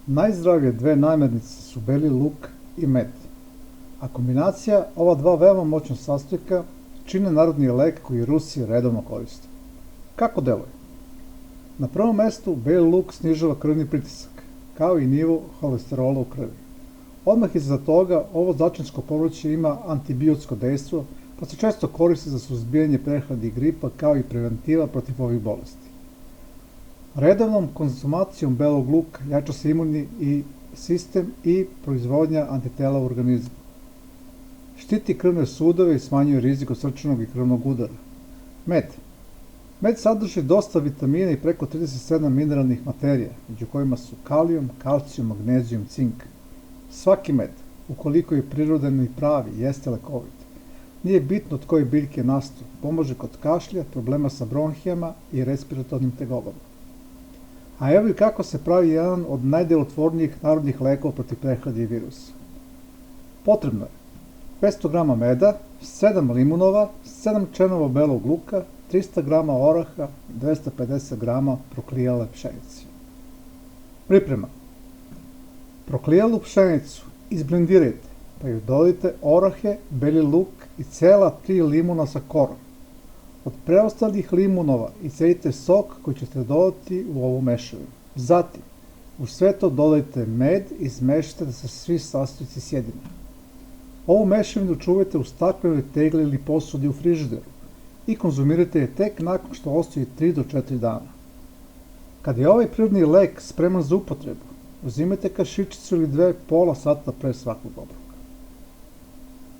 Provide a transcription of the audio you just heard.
Najzdravije dve namirnice su beli luk i med, a kombinacija ova dva veoma moćna sastojka čine narodni lek koji Rusi redovno koriste. Kako deluje? Na prvom mestu beli luk snižava krvni pritisak, kao i nivo holesterola u krvi. Odmah iza toga ovo začinsko povrće ima antibiotsko dejstvo, pa se često koristi za suzbijanje prehlada i gripa kao i preventiva protiv ovih bolesti. Redovnom konzumacijom belog luka jača se imunni sistem i proizvodnja antitela u organizmu. Štiti krvne sudove i smanjuje rizik od srčanog i krvnog udara. Med. Med sadrži dosta vitamina i preko 37 mineralnih materija, među kojima su kalijum, kalcijum, magnezijum, cink. Svaki med, ukoliko je prirodan i pravi, jeste lekovit. Nije bitno od koje biljke je nastao, pomaže kod kašlja, problema sa bronhijama i respiratornim tegobama. A evo i kako se pravi jedan od najdelotvornijih narodnih lekova protiv prehlade i virusa. Potrebno je 500 g meda, 7 limunova, 7 čenova belog luka, 300 g oraha, 250 g proklijale pšenice. Priprema. Proklijalu pšenicu izblendirajte, pa ju dodajte orahe, beli luk i cela 3 limuna sa korom. Od preostalih limunova iscedite sok koji ćete dodati u ovu mešavinu. Zatim, u sve to dodajte med i izmešajte da se svi sastojci sjedine. Ovu mešavinu čuvajte u staklenoj tegli ili posudi u frižideru i konzumirajte je tek nakon što ostaje 3 do 4 dana. Kad je ovaj prirodni lek spreman za upotrebu, uzimajte kašičicu ili dve pola sata pre svakog obroka.